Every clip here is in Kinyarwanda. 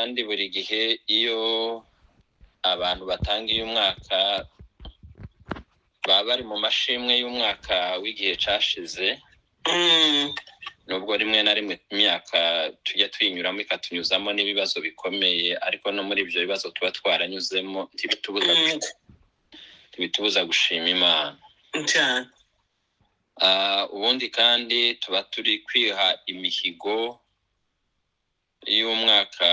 kandi buri gihe iyo abantu batangiye umwaka baba bari mu mashimwe y'umwaka w'igihe cashize, nubwo rimwe na rimwe imyaka tujya twinyuramo ikatunyuzamo n'ibibazo bikomeye, ariko no muri ibyo bibazo tuba twaranyuzemo ntibitubuza gushima Imana. Ubundi kandi tuba turi kwiha imihigo y'umwaka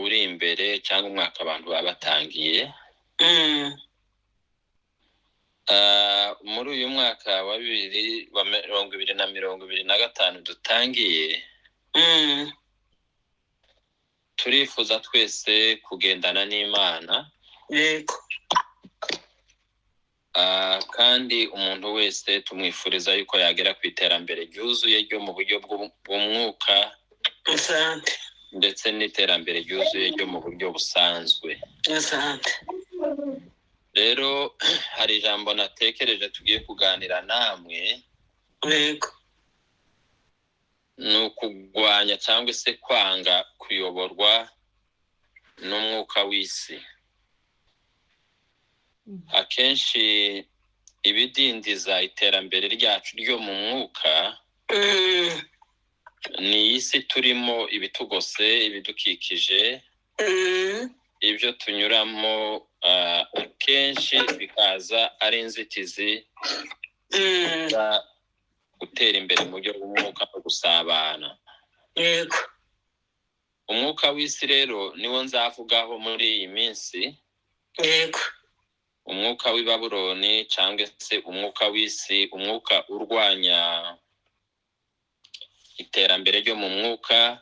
uri imbere cyangwa umwaka abantu baba batangiye. Muri uyu mwaka wa 2025 dutangiye, turifuza twese kugendana n'Imana. Yego. Kandi umuntu wese tumwifuriza yuko yagera ku iterambere ryuzuye ryo mu buryo bw'umwuka ndetse n'iterambere ryuzuye ryo mu buryo busanzwe. Rero hari ijambo natekereje tugiye kuganira namwe. Yego. Ni ukugwanya cyangwa se kwanga kuyoborwa n'umwuka w'isi. Akenshi ibidindiza iterambere ryacu ryo mu mwuka ni isi turimo, ibitugose, ibidukikije, ibyo tunyuramo, akenshi bikaza ari inzitizi za gutera imbere mu buryo bw'umwuka no gusabana. Yego. Umwuka w'isi rero niwo nzavugaho muri iyi minsi. Yego. Umwuka w'i Babuloni cyangwa se umwuka w'isi, umwuka urwanya iterambere ryo mu mwuka.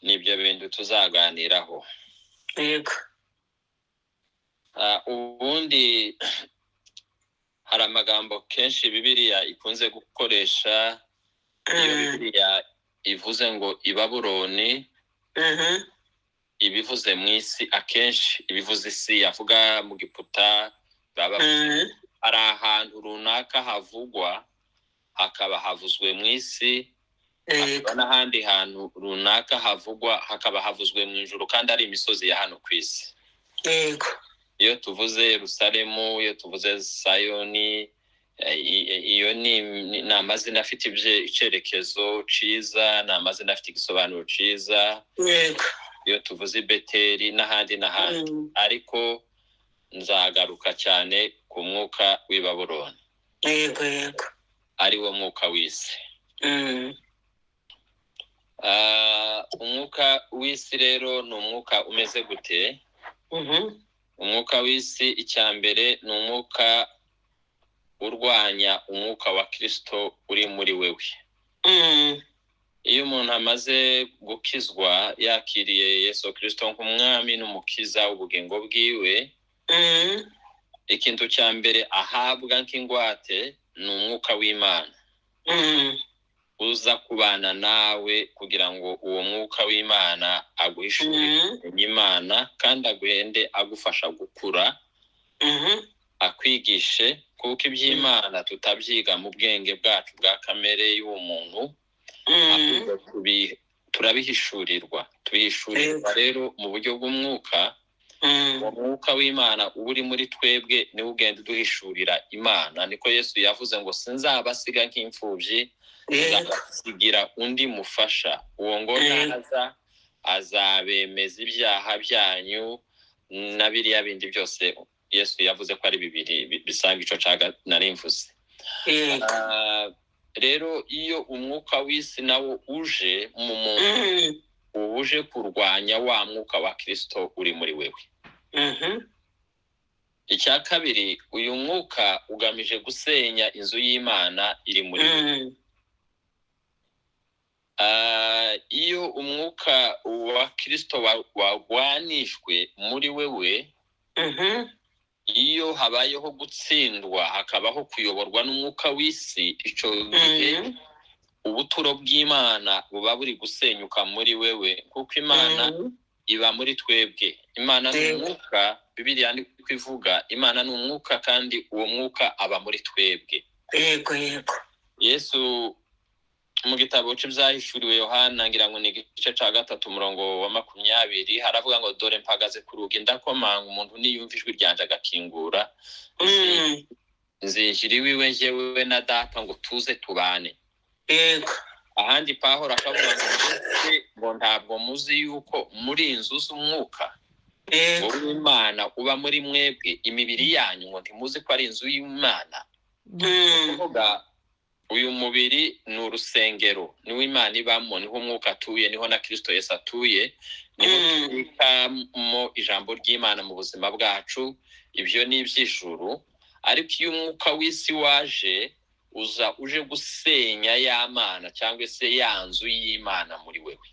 Nibyo bintu tuzaganiraho. Yego. Ubundi hari amagambo kenshi Bibiliya ikunze gukoresha. Iyo Bibiliya ivuze ngo i Babuloni, ibivuze mu isi, akenshi ibivuze isi yavuga mu Giputa, baba ari ahantu runaka havugwa, hakaba havuzwe mu isi, hakaba n'ahandi hantu runaka havugwa, hakaba havuzwe mu ijuru, kandi ari imisozi ya hano ku isi. Yego. Iyo tuvuze Yerusalemu, iyo tuvuze Sayoni, iyo ni amazina afite icyerekezo ciza, ni amazina afite igisobanuro ciza. Yego. Iyo tuvuze Beteli n'ahandi n'ahandi. Ariko nzagaruka cyane ku mwuka w'i Babuloni. Yego. Yego. Ari wo mwuka w'isi. Umwuka w'isi rero ni umwuka umeze gute? Umwuka w'isi, icyambere, ni umwuka urwanya umwuka wa Kristo uri muri wewe. Iyo umuntu amaze gukizwa, yakiriye Yesu Kristo nk'umwami n'umukiza w'ubugingo bwiwe, ikintu cya mbere ahabwa nk'ingwate ni umwuka w'Imana. Uza kubana nawe kugira ngo uwo mwuka w'Imana aguhishurire Imana, kandi agende agufasha gukura, akwigishe, kuko iby'Imana tutabyiga mu bwenge bwacu bwa kamere y'umuntu, turabihishurirwa. Tubihishurirwa rero mu buryo bw'umwuka. Uwo mwuka w'Imana uri muri twebwe niwe ugenda uduhishurira Imana. Niko Yesu yavuze ngo sinzabasiga nk'imfubyi, nzabasigira undi mufasha. Uwo ngo naza azabemeza ibyaha byanyu na biriya bindi byose Yesu yavuze ko ari bibiri bisanga ico caga narimvuze. Rero iyo umwuka w'isi nawo uje mu muntu, uje kurwanya wa mwuka wa Kristo uri muri wewe. Icya kabiri, uyu mwuka ugamije gusenya inzu y'Imana iri muri wewe. Iyo umwuka wa Kristo wagwanishwe muri wewe, iyo habayeho gutsindwa, hakabaho kuyoborwa n'umwuka w'isi, ico gihe ubuturo bw'Imana buba buri gusenyuka muri wewe, kuko Imana iba muri twebwe. Imana ni umwuka, Bibiliya ni kwivuga Imana ni umwuka, kandi uwo mwuka aba muri twebwe. Yego. Yego. Yesu mu gitabo cy'ibyahishuriwe Yohana ngira ngo ni igice cya 3 umurongo wa 20 haravuga ngo dore mpagaze ku rugi ndakomanga umuntu niyumva ijwi ryanje agakingura nzinjira iwiwe njyewe na data ngo tuze tubane. Yego. Ahandi Pawulo akavuga ngo ntabwo muzi yuko muri inzu z'umwuka wowe Imana uba muri mwebwe imibiri yanyu ngo ntimuzi ko ari inzu y'Imana. Kuvuga uyu mubiri ni urusengero niwo Imana ibamo, niho umwuka atuye, niho na Kristo Yesu atuye, niho tubikamo ijambo ry'Imana mu buzima bwacu. Ibyo ni iby'ijuru. Ariko iyo umwuka w'isi waje uje gusenya ya Mana cyangwa se ya nzu y'Imana muri wewe.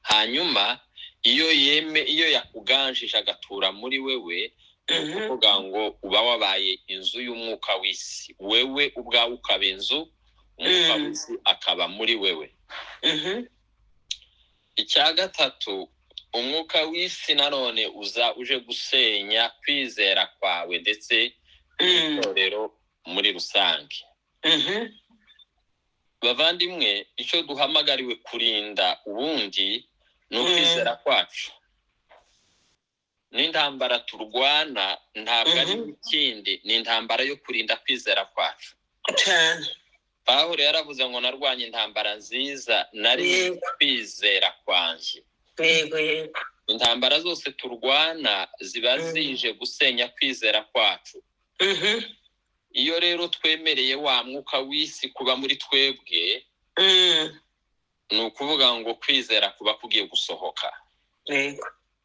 Hanyuma iyo yakuganjije agatura muri wewe kuvuga ngo uba wabaye inzu y'umwuka w'isi, wewe ubwawe ukaba inzu, umwuka w'isi akaba muri wewe. Icya gatatu, umwuka w'isi nanone uje gusenya kwizera kwawe ndetse n'itorero muri rusange. Bavandimwe, icyo duhamagariwe kurinda ubundi ni ukwizera kwacu. N'intambara turwana ntabwo ari ikindi, ni intambara yo kurinda kwizera kwacu. Pawulo yaravuze ngo narwanye intambara nziza, nari kwizera kwanjye. Intambara zose turwana ziba zije gusenya kwizera kwacu. Iyo rero twemereye wa mwuka w'isi kuba muri twebwe, ni ukuvuga ngo kwizera kuba kugiye gusohoka.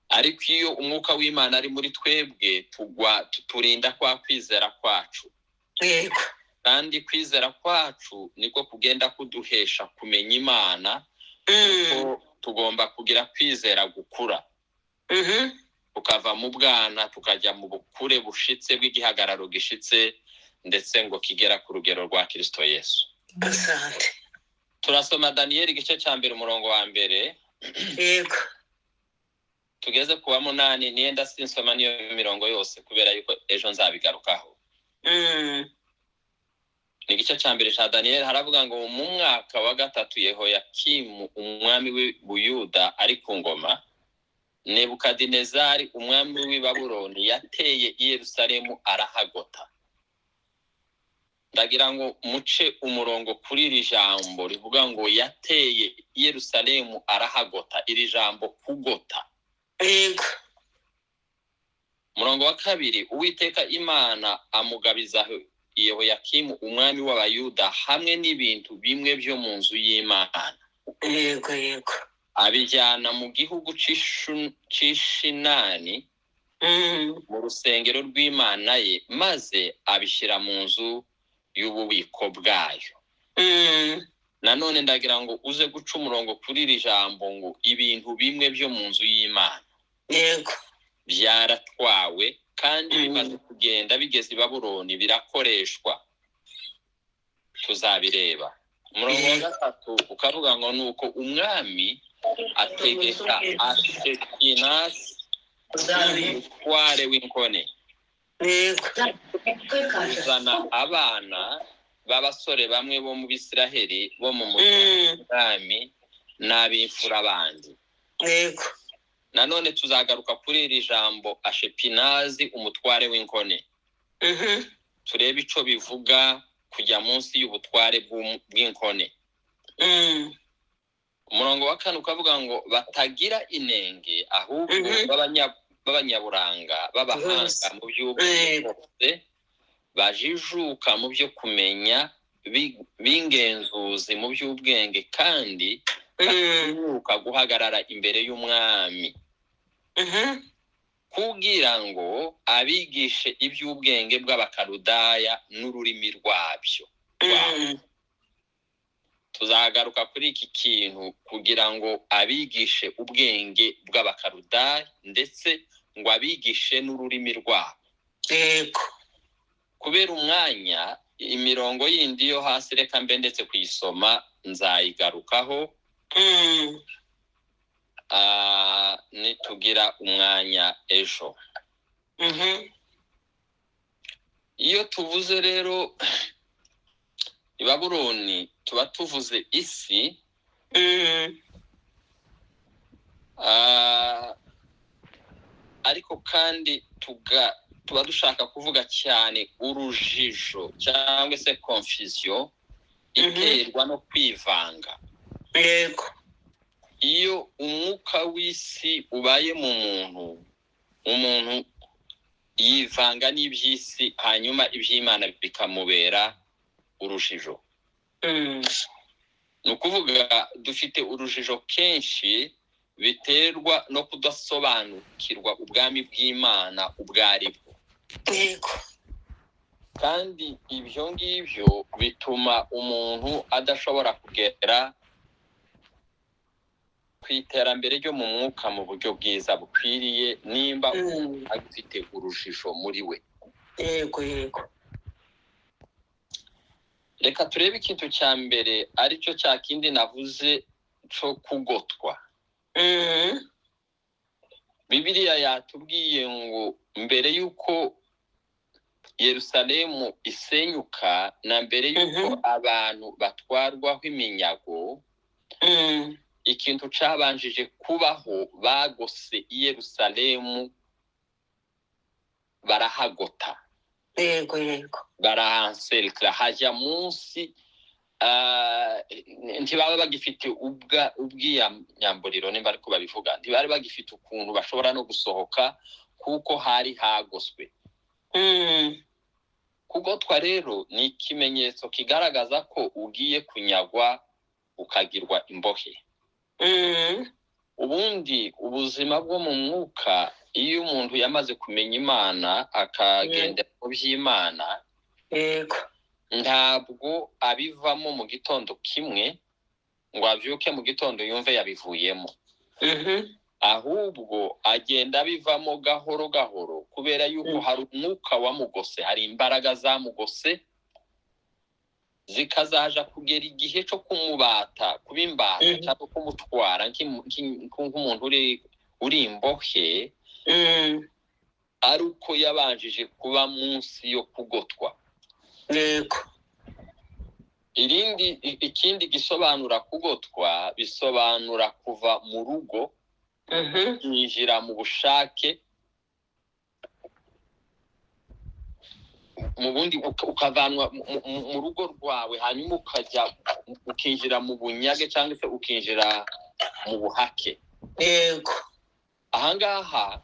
Ariko iyo umwuka w'Imana ari muri twebwe turinda kwa kwizera kwacu. Kandi kwizera kwacu niko kugenda kuduhesha kumenya Imana, kuko tugomba kugira kwizera gukura. Tukava mu bwana tukajya mu bukure bushitse bw'igihagararo gishitse ndetse ngo kigera ku rugero rwa Kristo Yesu. Asante. Turasoma Daniel igice cya 1 umurongo wa 1. Yego. Tugeze ku wa 8, nienda sinsoma niyo mirongo yose kubera yuko ejo nzabigarukaho. Ni igice cya 2 cya Daniel haravuga ngo mu mwaka wa 3 Yehoyakimu umwami w'Ubuyuda ari ku ngoma, Nebukadinezari umwami w'i Babuloni yateye i Yerusalemu arahagota. Ndagira ngo muce umurongo kuri iri jambo rivuga ngo yateye i Yerusalemu arahagota. Iri jambo kugota. Yego. Umurongo wa 2, Uwiteka Imana amugabiza Yehoyakimu umwami w'Abayuda hamwe n'ibintu bimwe byo mu nzu y'Imana. Yego. Abijyana mu gihugu c'Ishinani mu rusengero rw'Imana ye, maze abishyira mu nzu y'ububiko bwayo. Nanone ndagira ngo uze guca umurongo kuri iri jambo ngo ibintu bimwe byo mu nzu y'Imana. Yego. Byaratwawe kandi bimaze kugenda bigeze i Babuloni birakoreshwa. Tuzabireba. Umurongo wa 3 ukavuga ngo nuko umwami ategeka Ashekinasi umutware w'inkone kuzana abana b'abasore bamwe bo mu Bisiraheli bo mu mwami n'ab'imfura bandi. Nanone tuzagaruka kuri iri jambo Ashepinazi umutware w'inkone. Turebe ico bivuga kujya munsi y'ubutware bw'inkone. Umurongo wa 4 ukavuga ngo batagira inenge ahubwo b'abanyaburanga b'abahanga mu by'ubwenge, bajijuka mu byo kumenya, b'ingenzuzi mu by'ubwenge kandi batinyuka guhagarara imbere y'umwami kugira ngo abigishe iby'ubwenge bw'Abakaludaya n'ururimi rwabyo. Tuzagaruka kuri iki kintu kugira ngo abigishe ubwenge bw'Abakaludaya ndetse ngo abigishe n'ururimi rwabo. Kubera umwanya, imirongo yindi yo hasi reka mbe ndetse kuyisoma nzayigarukaho nitugira umwanya ejo. Iyo tuvuze rero Babuloni tuba tuvuze isi, ariko kandi tuba dushaka kuvuga cyane urujijo cyangwa se confusion iterwa no kwivanga. Yego. Iyo umwuka w'isi ubaye mu umuntu yivanga n'iby'isi, hanyuma iby'Imana bikamubera urujijo. Ni ukuvuga dufite urujijo kenshi biterwa no kudasobanukirwa ubwami bw'Imana ubwo ari bwo. Yego. Kandi ibyo ngibyo bituma umuntu adashobora kugera ku iterambere ryo mu mwuka mu buryo bwiza bukwiriye nimba afite urujijo muri we. Yego, yego. Reka turebe ikintu cya mbere aricyo cya kindi navuze cyo kugotwa. Bibiliya yatubwiye ngo mbere y'uko Yerusalemu isenyuka na mbere y'uko abantu batwarwaho iminyago, ikintu cabanjije kubaho, bagose i Yerusalemu barahagota. Yego, yego. Barahanserikira hajya munsi, ntibaba bagifite ubwiyamburiro nimba ariko babivuga, ntibari bagifite ukuntu bashobora no gusohoka kuko hari hagoswe. Kugotwa rero ni ikimenyetso kigaragaza ko ugiye kunyagwa ukagirwa imbohe. Ubundi ubuzima bwo mu mwuka, iyo umuntu yamaze kumenya Imana akagendera mu by'Imana, Yego. ntabwo abivamo mu gitondo kimwe ngo abyuke mu gitondo yumve yabivuyemo. Ahubwo agenda abivamo gahoro gahoro, kubera yuko hari umwuka wamugose, hari imbaraga zamugose zikazaja kugera igihe cyo kumubata, kubimbata cyangwa kumutwara nk'umuntu uri imbohe, ari uko yabanjije kuba munsi yo kugotwa. Yego. Ikindi gisobanura kugotwa, bisobanura kuva mu rugo yinjira mu bushake, mu bundi ukavanwa mu rugo rwawe, hanyuma ukinjira mu bunyage cyangwa se ukinjira mu buhake. Yego. Ahangaha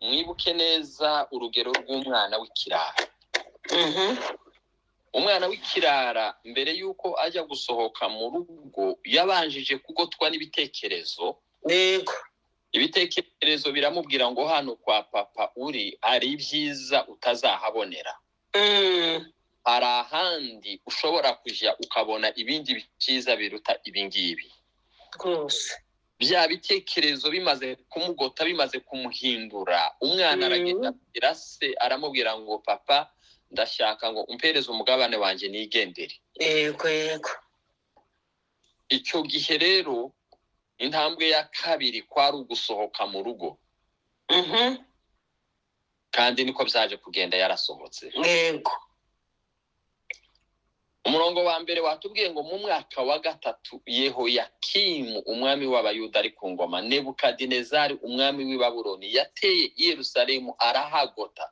mwibuke neza urugero rw'umwana w'ikirara. Umwana w'ikirara mbere y'uko ajya gusohoka mu rugo yabanjije kugotwa n'ibitekerezo. Yego. Ibitekerezo biramubwira ngo hano kwa papa uri ari ibyiza utazahabonera. Hari ahandi ushobora kujya ukabona ibindi byiza biruta ibingibi. Rwose. Bya bitekerezo bimaze kumugota, bimaze kumuhindura, umwana aragenda abwira se, aramubwira ngo papa, ndashaka ngo umpereze umugabane wanjye nigendere. Yego, yego. Icyo gihe rero intambwe ya kabiri kwari ugusohoka mu rugo. Kandi niko byaje kugenda, yarasohotse. Yego. Umurongo wa mbere watubwiye ngo mu mwaka wa 3 Yehoyakimu umwami w'Abayuda ari ku ngoma, Nebukadinezari umwami w'i Babuloni yateye i Yerusalemu arahagota.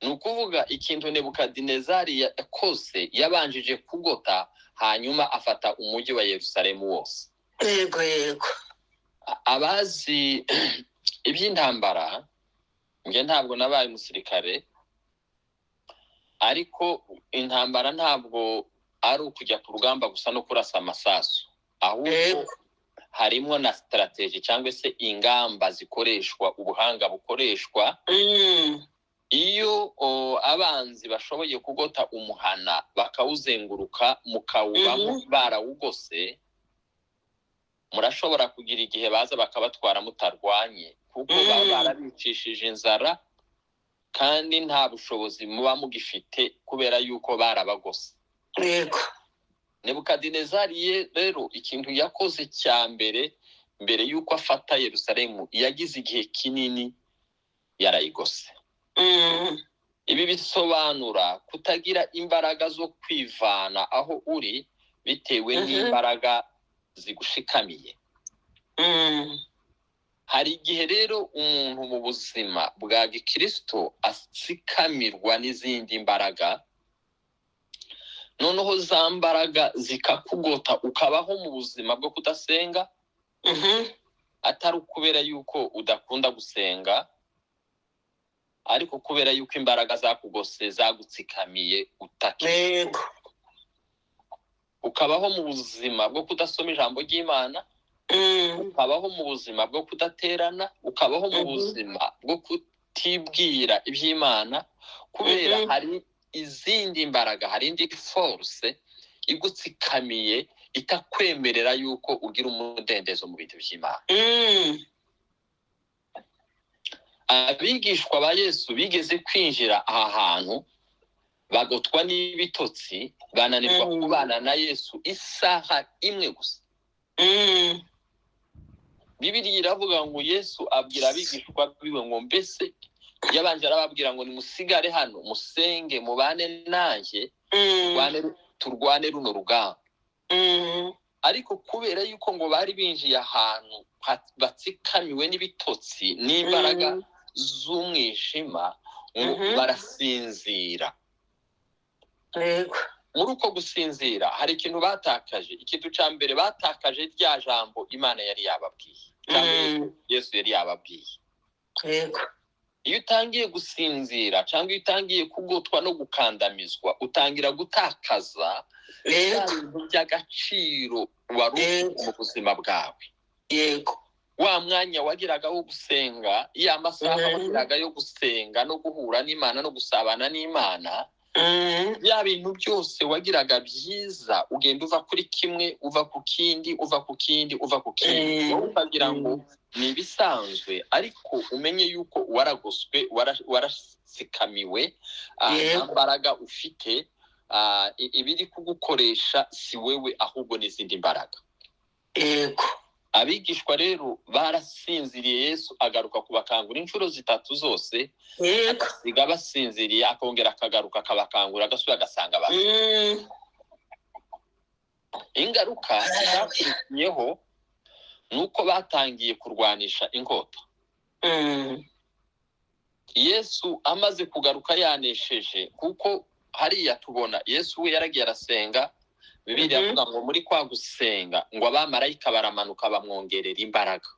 Ni ukuvuga ikintu Nebukadinezari yakoze, yabanjije kugota, hanyuma afata umujyi wa Yerusalemu wose. Yego, yego. Abazi iby'intambara, nge ntabwo nabaye umusirikare, ariko intambara ntabwo ari ukujya ku rugamba gusa no kurasa amasasu, ahubwo harimo na strategy cyangwa se ingamba zikoreshwa, ubuhanga bukoreshwa. Iyo abanzi bashoboye kugota umuhana bakawuzenguruka mukawubamo barawugose, murashobora kugira igihe baza bakabatwara mutarwanye, kuko baba barabicishije inzara kandi nta bushobozi muba mugifite kubera yuko barabagose. Yego. Nebukadinezari rero ikintu yakoze cya mbere yuko afata Yerusalemu, yagize igihe kinini yarayigose. Ibi ibi bisobanura kutagira imbaraga zo kwivana aho uri bitewe n'imbaraga zigushikamiye. Hari igihe rero umuntu mu buzima bwa gikristo asikamirwa n'izindi mbaraga, noneho za mbaraga zikakugota ukabaho mu buzima bwo kudasenga, atari kubera yuko udakunda gusenga, ariko kubera yuko imbaraga zakugose zagutsikamiye utakiri. Ukabaho mu buzima bwo kudasoma ijambo ry'Imana, ukabaho mu buzima bwo kudaterana, ukabaho mu buzima bwo kutibwira iby'Imana, kubera hari izindi mbaraga, hari indi force igutsikamiye itakwemerera yuko ugira umudendezo mu bintu by'Imana. Abigishwa ba Yesu bigeze kwinjira aha hantu bagotwa n'ibitotsi, bananirwa kubana na Yesu isaha imwe gusa. Bibiliya iravuga ngo Yesu abwira abigishwa biwe ngo mbese yabanje arababwira ngo nimusigare hano musenge mubane nanjye turwane runo rugamba. Ariko kubera yuko ngo bari binjiye ahantu batsikamiwe n'ibitotsi n'imbaraga z'umwijima, barasinzira. Muri uko gusinzira hari ikintu batakaje. Ikintu cya mbere batakaje rya jambo Imana yari yababwiye, cyangwa Yesu yari yababwiye. Iyo utangiye gusinzira cyangwa iyo utangiye kugotwa no gukandamizwa, utangira gutakaza ibintu by'agaciro wari mu buzima bwawe. Wa mwanya wagiraga wo gusenga, ya masaha wagiraga yo gusenga no guhura n'Imana no gusabana n'Imana, bya bintu byose wagiraga byiza, ugenda uva kuri kimwe uva ku kindi, uva ku kindi, uva ku kindi. Ukagira ngo ni ibisanzwe, ariko umenye yuko waragoswe, warasikamiwe, nta mbaraga ufite, ibiri kugukoresha si wewe ahubwo n'izindi mbaraga. Abigishwa rero barasinziriye, Yesu agaruka kubakangura inshuro zitatu zose, agasiga basinziriye, akongera akagaruka akabakangura, agasubira agasanga abantu. Ingaruka zakurikiyeho nuko batangiye kurwanisha inkota. Yesu amaze kugaruka yanesheje, kuko hariya tubona Yesu we yaragiye arasenga. Bibiliya avuga ngo muri kwa gusenga ngo abamarayika baramanuka bamwongerera imbaraga.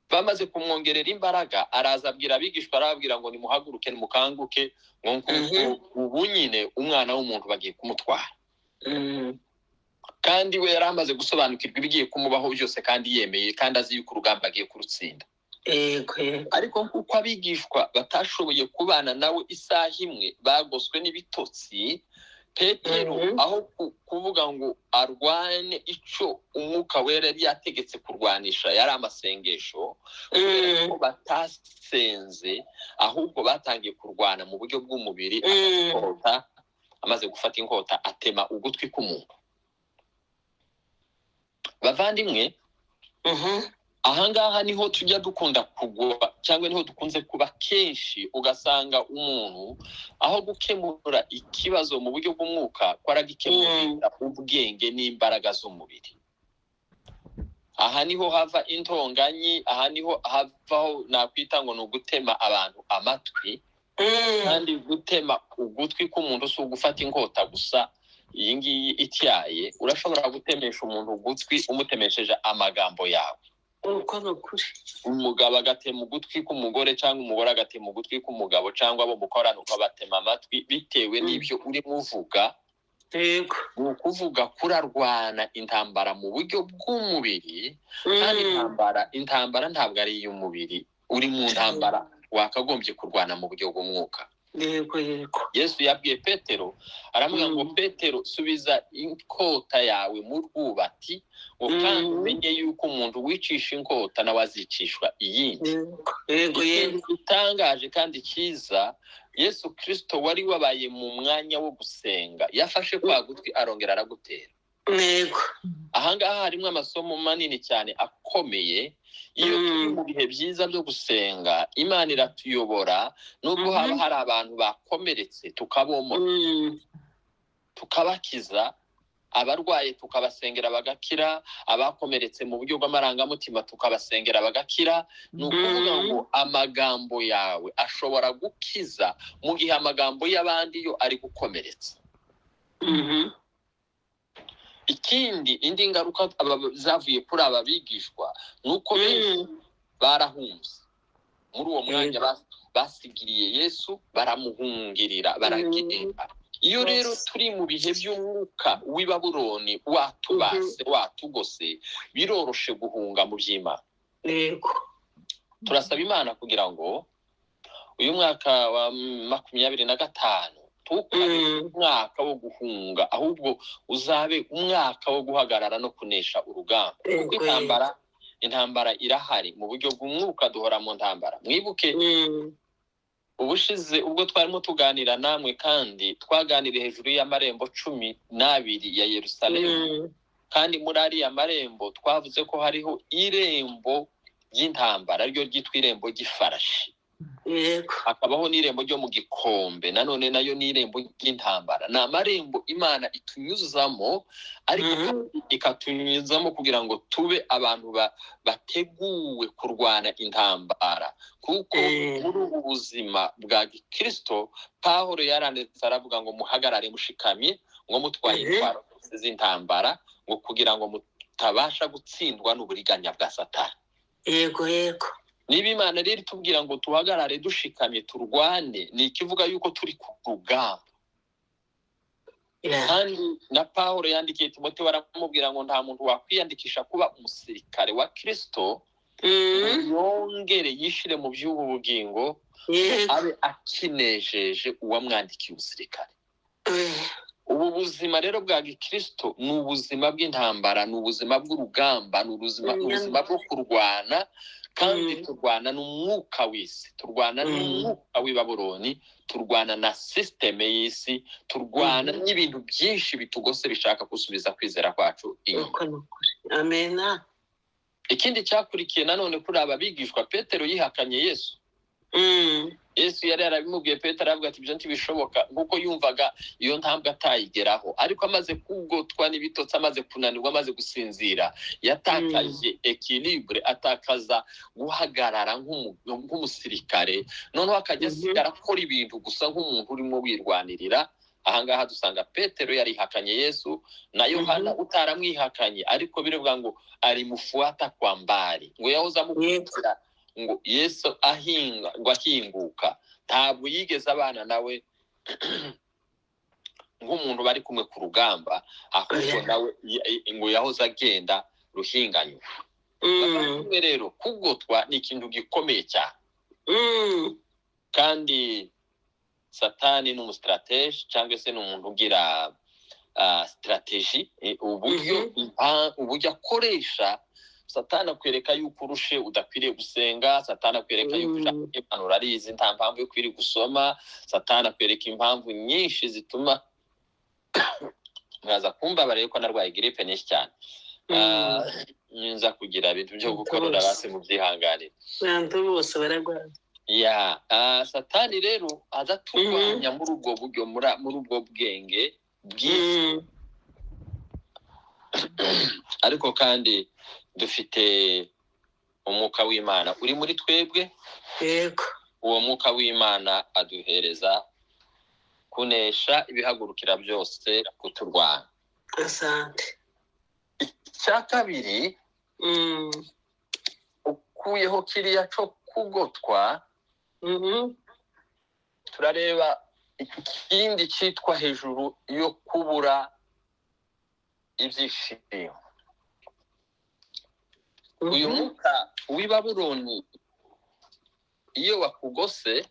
Bamaze kumwongerera imbaraga, araza abwira abigishwa, arababwira ngo nimuhaguruke nimukanguke, ngo ubu nyine umwana w'umuntu bagiye kumutwara. Kandi we yari amaze gusobanukirwa ibigiye kumubaho byose, kandi yemeye, kandi azi yuko urugamba agiye kurutsinda. Ariko kuko abigishwa batashoboye kubana nawe isaha imwe, bagoswe n'ibitotsi, Petero aho kuvuga ngo arwane icyo umwuka wera yari yategetse kurwanisha, yari amasengesho, kubera ko batasenze, ahubwo batangiye kurwana mu buryo bw'umubiri. Amaze gufata inkota atema ugutwi k'umuntu. Bavandimwe, ahangaha niho tujya dukunda kugwa, cyangwa niho dukunze kuba kenshi, ugasanga umuntu aho gukemura ikibazo mu buryo bw'umwuka, ko aragikemurira ubwenge n'imbaraga z'umubiri. Aha niho hava intonganyi, aha niho havaho nakwita ngo ni ugutema abantu amatwi, kandi gutema ugutwi k'umuntu si ugufata inkota gusa iyi ngiyi ityaye. Urashobora gutemesha umuntu ugutwi umutemesheje amagambo yawe. Umugabo agatema ugutwi k'umugore, cyangwa umugore agatema ugutwi k'umugabo, cyangwa abo mukorana ukabatema amatwi bitewe n'ibyo urimo uvuga. Ni ukuvuga kurarwana intambara mu buryo bw'umubiri, kandi intambara ntabwo ari iy'umubiri. Uri mu ntambara wakagombye kurwana mu buryo bw'umwuka. Yesu yabwiye Petero, aramubwira ngo Petero, subiza inkota yawe mu rwubati, ngo kandi umenye yuko umuntu wicisha inkota nawe azicishwa iyindi. Itangaje kandi cyiza, Yesu Kristo wari wabaye mu mwanya wo gusenga, yafashe kwa gutwi arongera aragutera. Ahangaha harimo amasomo manini cyane akomeye, iyo turi mu bihe byiza byo gusenga Imana iratuyobora nubwo haba hari abantu bakomeretse tukabomora tukabakiza, abarwaye tukabasengera bagakira, abakomeretse mu buryo bw'amarangamutima tukabasengera bagakira. Ni ukuvuga ngo amagambo yawe ashobora gukiza mu gihe amagambo y'abandi yo ari gukomeretsa. Ikindi, indi ngaruka zavuye kuri aba bigishwa nuko benshi barahunze muri uwo mwanya, basigiriye Yesu, baramuhungirira, baragenda. Iyo rero turi mu bihe by'umwuka w'i Babuloni watubase watugose, biroroshe guhunga mu by'Imana. Turasaba Imana kugira ngo uyu mwaka wa 2025 tukabe umwaka wo guhunga, ahubwo uzabe umwaka wo guhagarara no kunesha urugamba. Kuko intambara irahari mu buryo bw'umwuka, duhora mu ntambara. Mwibuke ubushize ubwo twarimo tuganira namwe, kandi twaganiriye hejuru y'amarembo 12 ya Yerusalemu, kandi muri ariya marembo twavuze ko hariho irembo ry'intambara, ryo ryitwa irembo ry'ifarashi. Hakabaho n'irembo ryo mu gikombe, nanone nayo n'irembo ry'intambara. Ni amarembo Imana itunyuzamo, ariko ikatunyuzamo kugira ngo tube abantu bateguwe kurwana intambara. Kuko muri ubu buzima bwa Kristo, Pawulo yaranditse aravuga ngo muhagarare mushikamye, ngo mutwaye intwaro z'intambara, ngo kugira ngo mutabasha gutsindwa n'uburiganya bwa Satani. Yego. Niba Imana rero itubwira ngo tuhagarare dushikamye turwane, ni ikivuga yuko turi ku rugamba. Kandi na Pawulo yandikiye Timoteyo baramubwira ngo nta muntu wakwiyandikisha kuba umusirikare wa Kristo yongere yishire mu by'ubu bugingo, abe akinejeje uwamwandikiye ubusirikare. Ubu buzima rero bwa Kristo ni ubuzima bw'intambara, ni ubuzima bw'urugamba, ni ubuzima bwo kurwana. Kandi turwana n'umwuka w'isi, turwana n'umwuka w'i Babuloni, turwana na systeme y'isi, turwana n'ibintu byinshi bitugose bishaka gusubiza kwizera kwacu inyuma. Amena. Ikindi cyakurikiye nanone kuri aba bigishwa, Petero yihakanye Yesu. Yesu yari yarabimubwiye, Petero aravuga ati ibyo ntibishoboka, kuko yumvaga iyo ntambwe atayigeraho. Ariko amaze kugotwa n'ibitotsi, amaze kunanirwa, amaze gusinzira, yatakaje equilibre, atakaza guhagarara nk'umusirikare. Noneho akajya asigara akora ibintu gusa nk'umuntu urimo wirwanirira. Ahangaha dusanga Petero yarihakanye Yesu, na Yohana utaramwihakanye, ariko biravuga ngo ari mufuata kwa mbali, ngo yahoza mukurikira ngo Yesu ahinguka. Ntabwo yigeze abana nawe nk'umuntu bari kumwe ku rugamba, ahubwo nawe ngo yahoze agenda ruhinganywa. Rero kugotwa ni ikintu gikomeye cyane, kandi Satani ni umustrategie, cyangwa se ni umuntu ugira strategy, uburyo akoresha. Satani akwereka yuko urushe udakwiriye gusenga, Satani akwereka yuko impanuro ari izi, nta mpamvu yo kwiri gusoma, Satani akwereka impamvu nyinshi zituma mwaza kumbabarira yuko narwaye grippe nyinshi cyane. Nza kugira ibintu byo gukorora base mu byihanganire. Bantu bose baragwaye. Satani rero azaturwanya muri ubwo buryo, muri ubwo bwenge bw'isi. Ariko kandi dufite umwuka w'Imana uri muri twebwe. Yego. Uwo mwuka w'Imana aduhereza kunesha ibihagurukira byose kuturwanya. Asante. Icya kabiri, ukuyeho kiriya cyo kugotwa, turareba ikindi cyitwa hejuru yo kubura ibyishimo. Uyu mwuka w'i Babuloni iyo wakugose,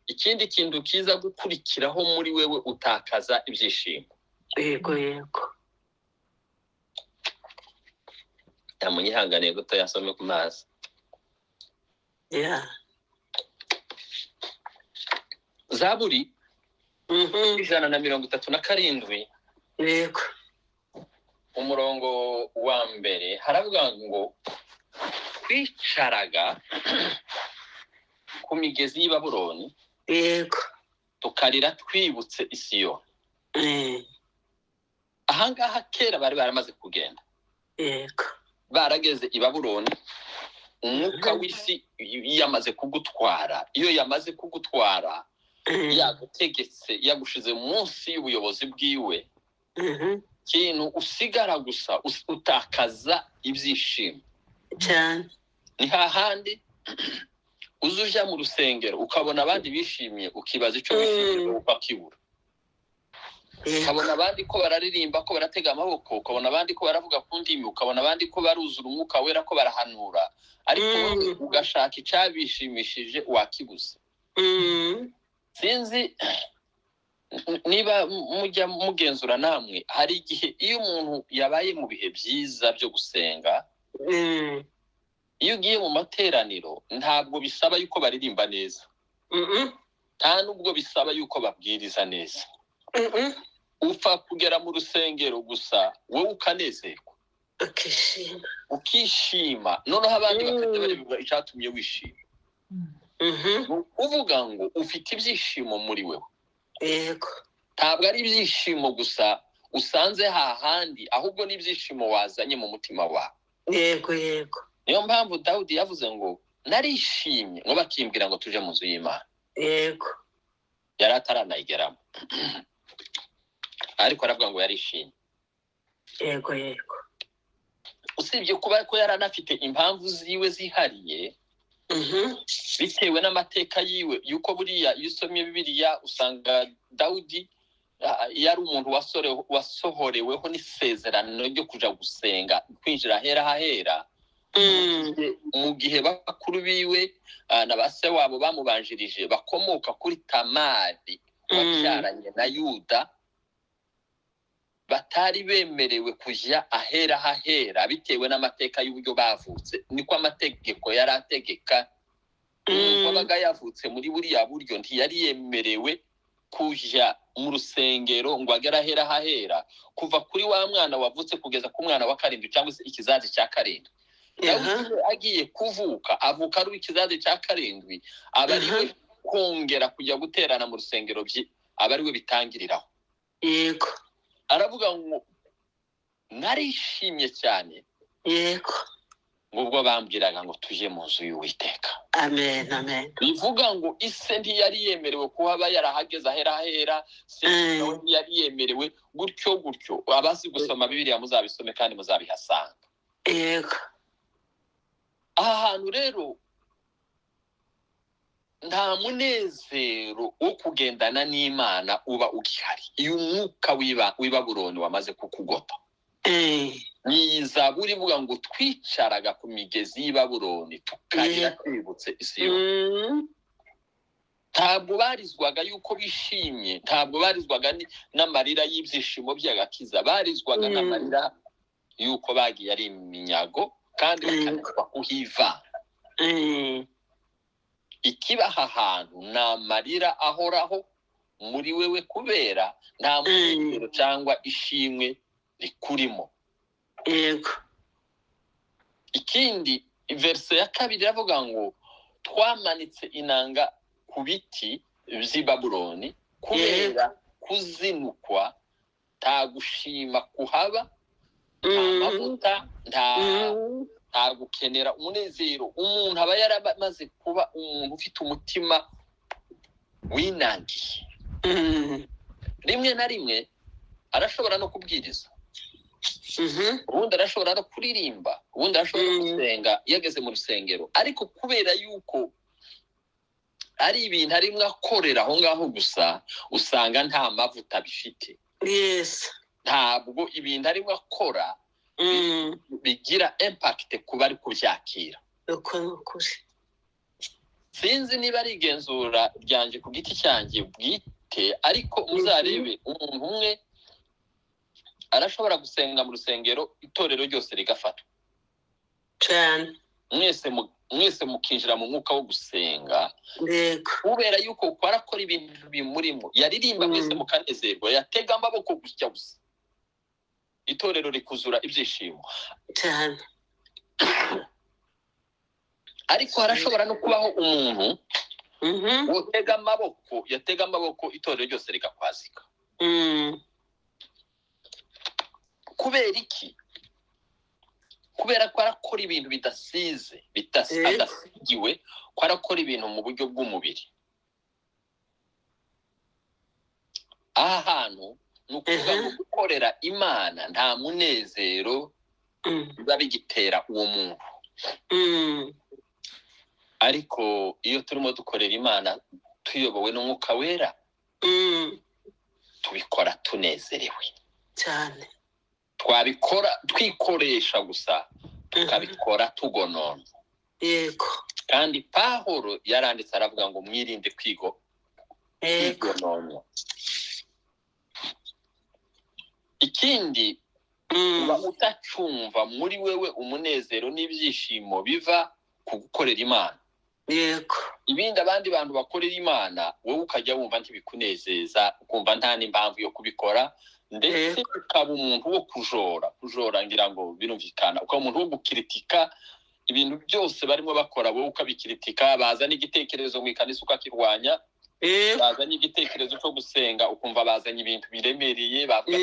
ikindi kintu kiza gukurikiraho muri wewe, utakaza ibyishimo. Yego. Yamunyihanganiye guto yasome ku mazi. Zaburi 137. Yego. Umurongo wa mbere haravuga ngo twicaraga ku migezi y'i Babuloni yego tukarira twibutse Isiyoni. Ahangaha kera bari baramaze kugenda, yego barageze i Babuloni, umwuka w'isi yamaze kugutwara. Iyo yamaze kugutwara yagutegetse, yagushize munsi y'ubuyobozi bwiwe, kintu usigara gusa utakaza ibyishimo cyane. ni hahandi uzuja mu rusengero ukabona abandi bishimye, ukibaza icyo bishimye ukakibura. Ukabona abandi ko bararirimba, ko baratega amaboko, ukabona abandi ko baravuga ku ndimi, ukabona abandi ko baruzura umwuka wera, ko barahanura, ariko wowe ugashaka icyabishimishije wakibuze. Sinzi niba mujya mugenzura namwe, hari igihe iyo umuntu yabaye mu bihe byiza byo gusenga, iyo ugiye mu materaniro ntabwo bisaba yuko baririmba neza, nta nubwo bisaba yuko babwiriza neza. Upfa kugera mu rusengero gusa wowe ukanezerwa, ukishima, noneho abandi bakajya barivuga icyatumye wishima. Uvuga ngo ufite ibyishimo muri wewe. Yego. Ntabwo ari ibyishimo gusa usanze hahandi, ahubwo n'ibyishimo wazanye mu mutima wawe. Yego yego. Niyo mpamvu Dawudi yavuze ngo narishimye, ngo bakimbwira ngo tuje mu nzu y'Imana. Yego. Yari ataranayigeramo, ariko aravuga ngo yarishimye. Yego yego. Usibye kuba ko yari anafite impamvu ziwe zihariye, bitewe n'amateka yiwe, yuko buriya iyo usomye Bibiliya usanga Dawudi yari umuntu wasohoreweho n'isezerano ryo kuja gusenga, kwinjira ahera hahera. Mu gihe bakuru biwe na base wabo bamubanjirije bakomoka kuri Tamari wabyaranye na Yuda, batari bemerewe kujya ahera hahera bitewe n'amateka y'uburyo bavutse. Niko amategeko yari ategeka. Wabaga yavutse muri buriya buryo ntiyari yemerewe kujya mu rusengero ngo agere ahera hahera, kuva kuri wa mwana wavutse kugeza ku mwana wa 7 cyangwa se ikizazi cya 7. Dawudi agiye kuvuka, avuka ari ikizazi cya 7, aba ari we kongera kujya guterana mu rusengero bye, aba ari we bitangiriraho. Yego. Aravuga ngo narishimye cyane. Yego. Ngubwo bambwiraga ngo tuje mu nzu y'Uwiteka. Amen amen. Bivuga ngo ise ntiyari yemerewe kuhaba yarahageze ahera hahera, se yari yemerewe gutyo gutyo. Abazi gusoma Bibiliya muzabisome kandi muzabihasanga. Yego. Aha hantu rero nta munezero wo kugendana n'Imana uba ugihari iyo umwuka w'i Babuloni wamaze kukugota. Ni Zaburi ivuga ngo twicaraga ku migezi y'i Babuloni tukarira twibutse Isiyoni. Ntabwo barizwaga yuko bishimye, ntabwo barizwaga n'amarira y'ibyishimo by'agakiza, barizwaga n'amarira yuko bagiye ari iminyago kandi bakanezwa kuhiva. Ikibaha ahantu ni amarira ahoraho muri wewe, kubera nta munezero cyangwa ishimwe rikurimo. Yego. Ikindi verse ya 2 iravuga ngo twamanitse inanga ku biti by'i Babuloni kubera kuzinukwa, nta gushima kuhaba, nta mavuta, nta gukenera umunezero. Umuntu aba yaramaze kuba umuntu ufite umutima winangiye. Rimwe na rimwe arashobora no kubwiriza, ubundi arashobora no kuririmba, ubundi arashobora no gusenga yageze mu rusengero, ariko kubera yuko ari ibintu arimwe akorera aho ngaho gusa, usanga nta mavuta bifite. Yes. Ntabwo ibintu arimwe akora bigira impact kuba ari kubyakira. Sinzi niba ari igenzura ryanje ku giti cyanjye bwite, ariko muzarebe umuntu umwe arashobora gusenga mu rusengero itorero ryose rigafatwa cyane, mwese mukinjira mu mwuka wo gusenga. Yego. Kubera yuko kwarakora ibintu bimurimo, yaririmba mwese mukanezerwa, yatega amaboko gutya gusa, itorero rikuzura ibyishimo cyane. ariko harashobora no kubaho umuntu yatega amaboko itorero ryose rigakwazika. Kubera iki? Kubera ko arakora ibintu bidasize, adasigiwe, ko arakora ibintu mu buryo bw'umubiri. Aha hantu ni ukuvuga ngo gukorera Imana nta munezero biba bigitera uwo muntu. Ariko iyo turimo dukorera Imana tuyobowe n'Umwuka Wera, tubikora tunezerewe cyane. Twabikora twikoresha gusa, tukabikora tugonona. Yego. Kandi Pawulo yaranditse aravuga ngo mwirinde kwigonona. Ikindi, uba utacumva muri wewe umunezero n'ibyishimo biva ku gukorera Imana. Yego. Ibindi abandi bantu bakorera Imana, wowe ukajya wumva ntibikunezeza, ukumva nta n'impamvu yo kubikora, ndetse ukaba umuntu wo kujora ngira ngo birumvikana, ukaba umuntu wo gukritika ibintu byose barimo bakora, wowe ukabikritika. Bazana igitekerezo mu ikanisa ukakirwanya, bazanye igitekerezo cyo gusenga ukumva bazanye ibintu biremereye, bavuga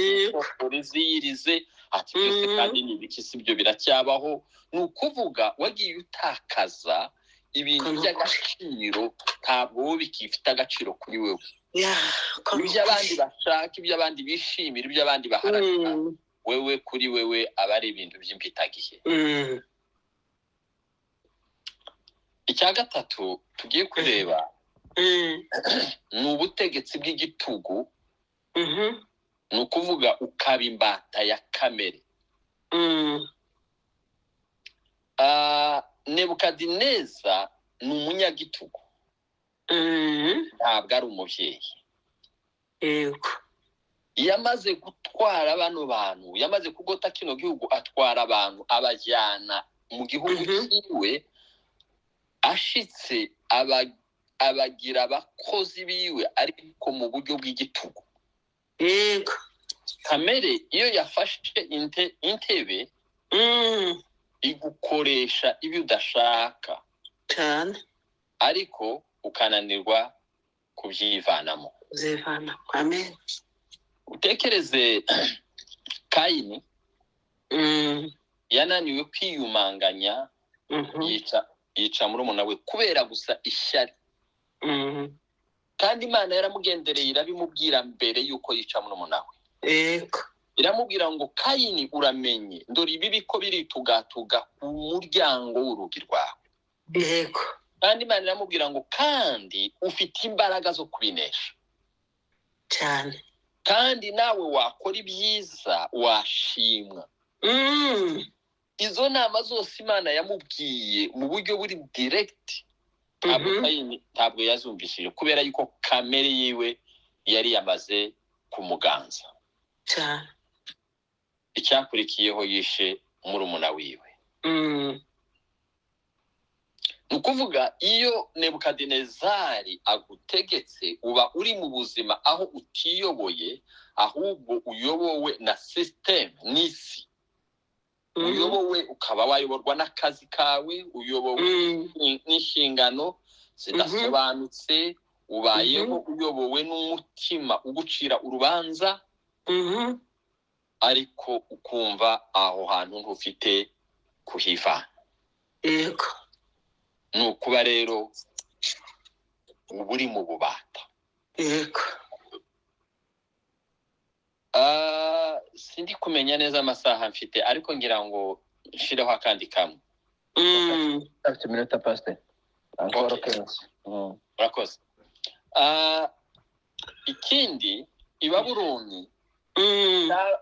ko ziyirize ati byose kandi n'ibikisi byo biracyabaho. Ni ukuvuga wagiye utakaza ibintu by'agaciro, ntabwo wowe bikifite agaciro kuri wewe. Ibyo abandi bashaka, ibyo abandi bishimira, ibyo abandi baharanira, wewe kuri wewe aba ari ibintu by'impitagihe. Icya gatatu tugiye kureba ni ubutegetsi bw'igitugu. Ni ukuvuga ukaba imbata ya kamere. Nebukadineza ni umunyagitugu, ntabwo ari umubyeyi. Yego. Yamaze gutwara bano bantu, yamaze kugota kino gihugu, atwara abantu abajyana mu gihugu cyiwe, ashitse abagira abakozi biwe ariko mu buryo bw'igitugu. Yego. Kamere iyo yafashe intebe igukoresha ibyo udashaka cyane, ariko ukananirwa kubyivanamo. Amen. Utekereze Kayini yananiwe kwiyumanganya, yica murumuna we kubera gusa ishyari. Kandi Imana yaramugendereye irabimubwira mbere yuko yica murumuna we. Yego. Iramubwira ngo Kayini uramenye, ndori ibibi ko biritugatuga ku muryango w'urugi rwawe. Yego. Kandi Imana iramubwira ngo kandi ufite imbaraga zo kubinesha cyane, kandi nawe wakora ibyiza washimwa. Izo nama zose Imana yamubwiye mu buryo buri direct, ntabwo yazumvishije kubera yuko kamere yiwe yari yamaze kumuganza cyane. Icyakurikiyeho yishe murumuna wiwe. Ni ukuvuga iyo Nebukadinezari agutegetse, uba uri mu buzima aho utiyoboye, ahubwo uyobowe na system n'isi. Uyobowe ukaba wayoborwa n'akazi kawe, uyobowe n'inshingano zidasobanutse, ubayeho uyobowe n'umutima ugucira urubanza, ariko ukumva aho hantu ntufite kuhivana. Yego. Ni ukuba rero uba uri mu bubata. Yego. Sindi kumenya neza amasaha mfite, ariko ngira ngo nshireho akandi kamwe. Afite minota pastor. Urakoze. Ikindi, i Babuloni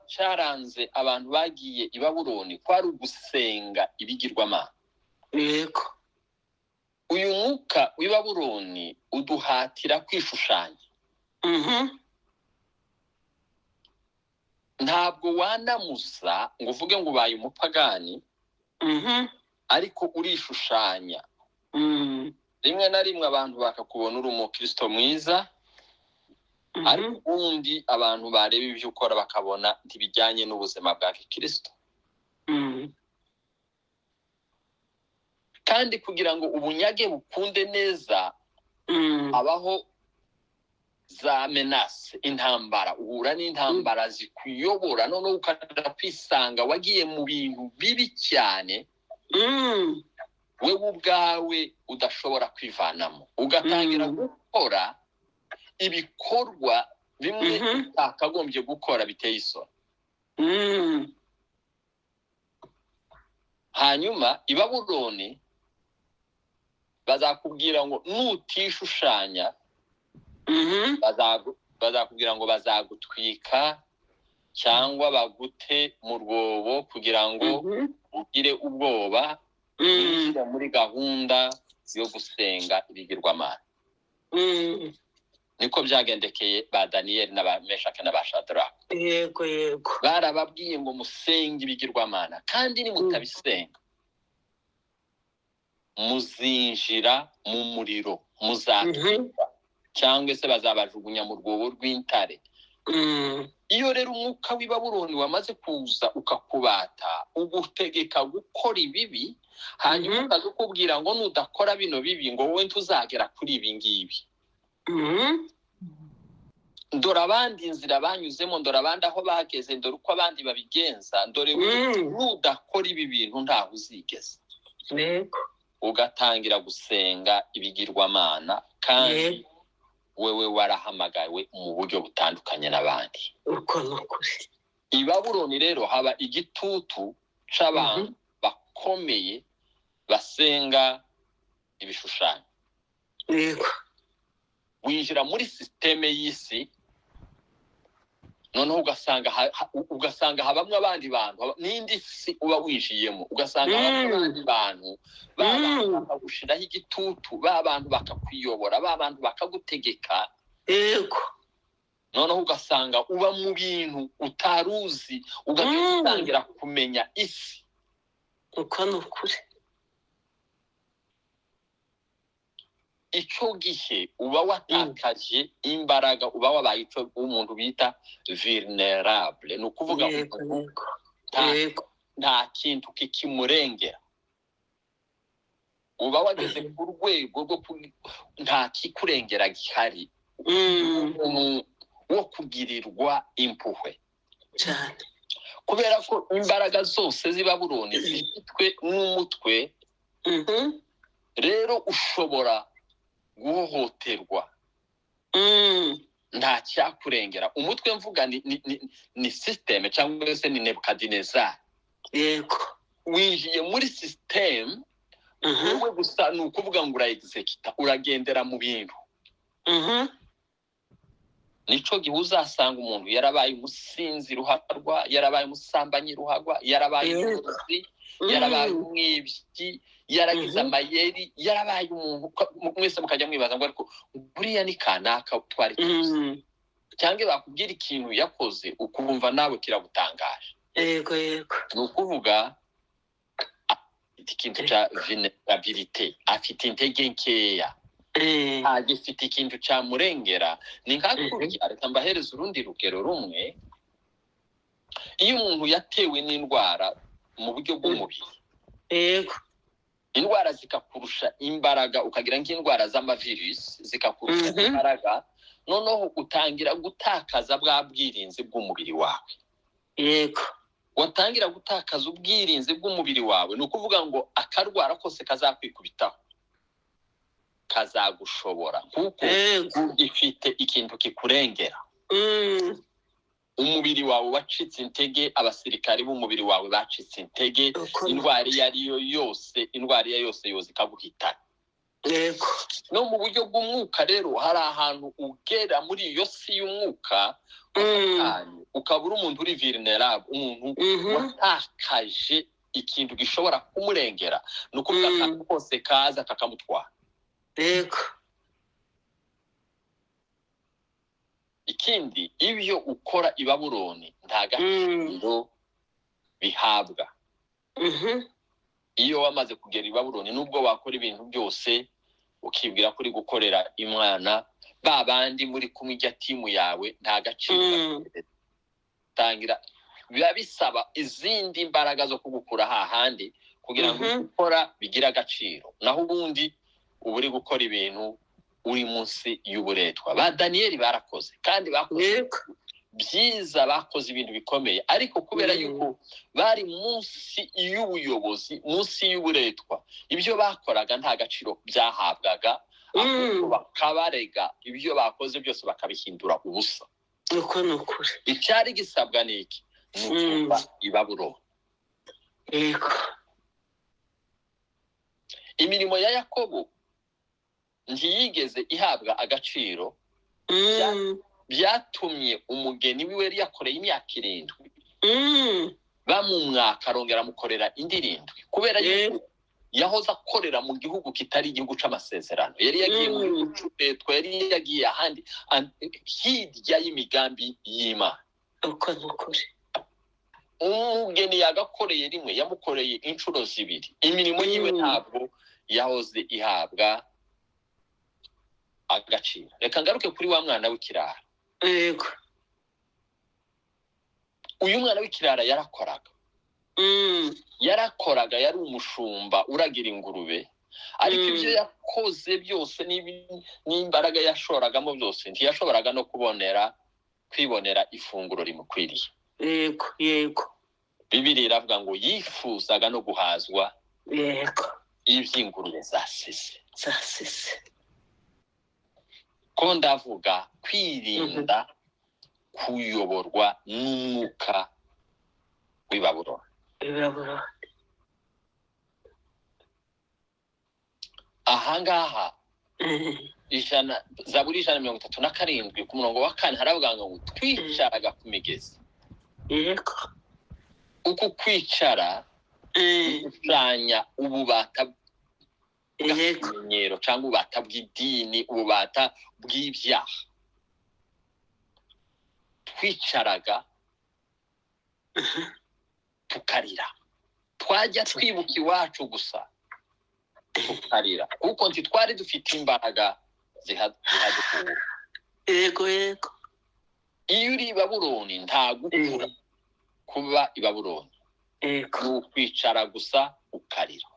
cyaranze abantu bagiye i Babuloni kwari ugusenga ibigirwamana. Yego. Uyu mwuka w'i Babuloni uduhatira kwishushanya. Ntabwo wanamusa ngo uvuge ngo ubaye umupagani, ariko urishushanya. Rimwe na rimwe abantu bakakubona uri umukristo mwiza, ariko ubundi abantu bareba ibyo ukora bakabona ntibijyanye n'ubuzima bwa Kristo. kandi kugira ngo ubunyage bukunde neza abaho za menace, intambara. Uhura n'intambara zikuyobora, noneho ukajya kwisanga wagiye mu bintu bibi cyane wewe ubwawe udashobora kwivanamo, ugatangira gukora ibikorwa bimwe utakagombye gukora biteye isoni. Hanyuma i Babuloni bazakubwira ngo nutishushanya, bazakubwira ngo bazagutwika cyangwa bagute mu rwobo kugira ngo ugire ubwoba, winjira muri gahunda yo gusenga ibigirwamana. Niko byagendekeye ba Daniyeli n'aba Meshaki n'aba Shadraka. Yego yego. Barababwiye ngo musenge ibigirwamana, kandi nimutabisenga muzinjira mu muriro, muzatwika cyangwa se bazabajugunya mu rwobo rw'intare. Iyo rero umwuka w'i Babuloni wamaze kuza ukakubata, ugutegeka gukora ibibi, hanyuma ukazukubwira ngo nudakora bino bibi ngo wowe ntuzagera kuri ibi ngibi. Ndora abandi inzira banyuzemo, ndora abandi aho bageze, ndora uko abandi babigenza, ndore nudakora ibi bintu ntaho uzigeze. Ugatangira gusenga ibigirwamana, kandi wewe warahamagawe mu buryo butandukanye n'abandi. Uko nukuri. I Babuloni rero haba igitutu c'abantu bakomeye basenga ibishushanyo. Yego. Winjira muri systeme y'isi, noneho ugasanga habamwe abandi bantu, n'indi si uba winjiyemo, ugasanga habamwe abandi bantu bakagushiraho igitutu, abantu bakakwiyobora, abantu bakagutegeka. Yego. Noneho ugasanga uba mu bintu utaruzi, ugatangira kumenya isi. Uko nukuri. Icyo gihe uba watakaje imbaraga, uba wabaye icyo umuntu bita vulnerable. Ni ukuvuga nta kintu kikimurengera. Uba wageze ku rwego rwo nta kikurengera gihari, wo kugirirwa impuhwe cyane. Kubera ko imbaraga zose z'i Babuloni zifitwe n'umutwe, rero ushobora guhohoterwa, nta cyakurengera. Umutwe mvuga ni systeme cyangwa se ni Nebukadinezari. Yego. Winjiye muri systeme, wowe gusa ni ukuvuga ngo ura-executa, uragendera mu bintu. Nico gihe uzasanga umuntu yarabaye umusinzi ruharwa, yarabaye umusambanyi ruharwa, yarabaye umurozi, yarabaye umwibyi, yaragize amayeri, yarabaye umuntu mwese mukajya mwibaza ngo ariko buriya ni kanaka twari tuzi, cyangwa bakubwira ikintu yakoze ukumva nawe kiragutangaje. Yego yego. Ni ukuvuga ikintu cya vulnerability, afite intege nkeya, agifite ikintu cyamurengera. Ni nk'akurya, reka mbahereza urundi rugero rumwe. Iyo umuntu yatewe n'indwara mu buryo bw'umubiri, yego, indwara zikakurusha imbaraga, ukagira nk'indwara z'amavirus zikakurusha imbaraga, noneho utangira gutakaza bwa bwirinzi bw'umubiri wawe. Yego. Watangira gutakaza ubwirinzi bw'umubiri wawe, ni ukuvuga ngo akarwara kose kazakwikubitaho kazagushobora, kuko ifite ikintu kikurengera. Umubiri wawe wacitse intege, abasirikari b'umubiri wawe bacitse intege, indwara iyo ari yo yose yoza ikaguhitana. Yego. No mu buryo bw'umwuka rero hari ahantu ugera muri iyo si y'umwuka, ukabura umuntu uri vulnerable, umuntu watakaje ikintu gishobora kumurengera, ni ukuvuga akantu kose kaza kakamutwara. Yego. Ikindi, ibyo ukora i Babuloni nta gaciro bihabwa. Iyo wamaze kugera i Babuloni, nubwo wakora ibintu byose ukibwira kuri gukorera Imana, babandi muri kumwe ijya timu yawe nta gaciro tangira. Biba bisaba izindi mbaraga zo kugukura hahandi kugira ngo gukora bigira agaciro, naho ubundi uba uri gukora ibintu uri munsi y'uburetwa. Ba Daniyeli barakoze kandi bakoze byiza, bakoze ibintu bikomeye, ariko kubera yuko bari munsi y'ubuyobozi, munsi y'uburetwa, ibyo bakoraga nta gaciro byahabwaga, ahubwo bakabarega ibyo bakoze byose bakabihindura ubusa. uko nukuri Icyari gisabwa niki? Nukuva i Babuloni. yego Imirimo ya Yakobo ntiyigeze ihabwa agaciro, byatumye umugeni wiwe yari yakoreye imyaka 7 bamumwaka arongera amukorera indi 7, kubera yuko yahoze akorera mu gihugu kitari igihugu c'amasezerano, yari yagiye mu gihugu c'uburetwa, yari yagiye ahandi hirya y'imigambi y'Imana. uko nukuri Umugeni yagakoreye rimwe yamukoreye inshuro 2, imirimo yiwe ntabwo yahoze ihabwa agaciro. Reka ngaruke kuri wa mwana w'ikirara. yego Uyu mwana w'ikirara yarakoraga, yari umushumba uragira ingurube, ariko ibyo yakoze byose n'imbaraga yashoragamo byose ntiyashoboraga no kwibonera ifunguro rimukwiriye. yego Bibiliya iravuga ngo yifuzaga no guhazwa yego iby'ingurube zasise. Ko ndavuga kwirinda kuyoborwa n'umwuka w'i Babuloni. Ahangaha Zaburi 137 ku murongo wa 4 haravuga ngo twicaraga ku migezi. yego Uku kwicara ushushanya ububata bw'akamenyero cyangwa ububata bw'idini, ububata bw'ibyaha. Twicaraga tukarira, twajya twibuka iwacu gusa tukarira, kuko ntitwari dufite imbaraga zihadukura. yego Iyo uri i Babuloni nta gukura kuba i Babuloni, yego ukwicara gusa ukarira.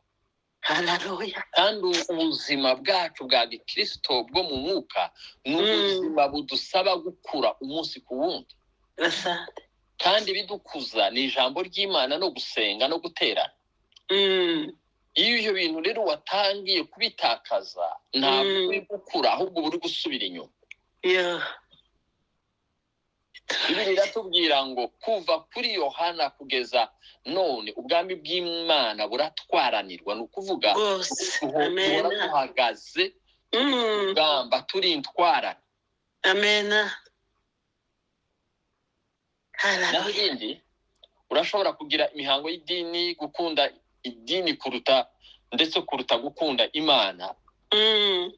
haleluya Kandi ubuzima bwacu bwa gikristo bwo mu mwuka ni ubuzima budusaba gukura umunsi ku wundi, asante kandi bidukuza ni ijambo ry'Imana no gusenga no guterana. Iyo ibyo bintu rero watangiye kubitakaza, ntabwo uri gukura, ahubwo uri gusubira inyuma. Bibiliya iratubwira ngo kuva kuri Yohana kugeza none ubwami bw'Imana buratwaranirwa, ni ukuvuga duhora duhagaze urugamba turi intwarane. amena Naho ibindi urashobora kugira imihango y'idini, gukunda idini kuruta gukunda Imana,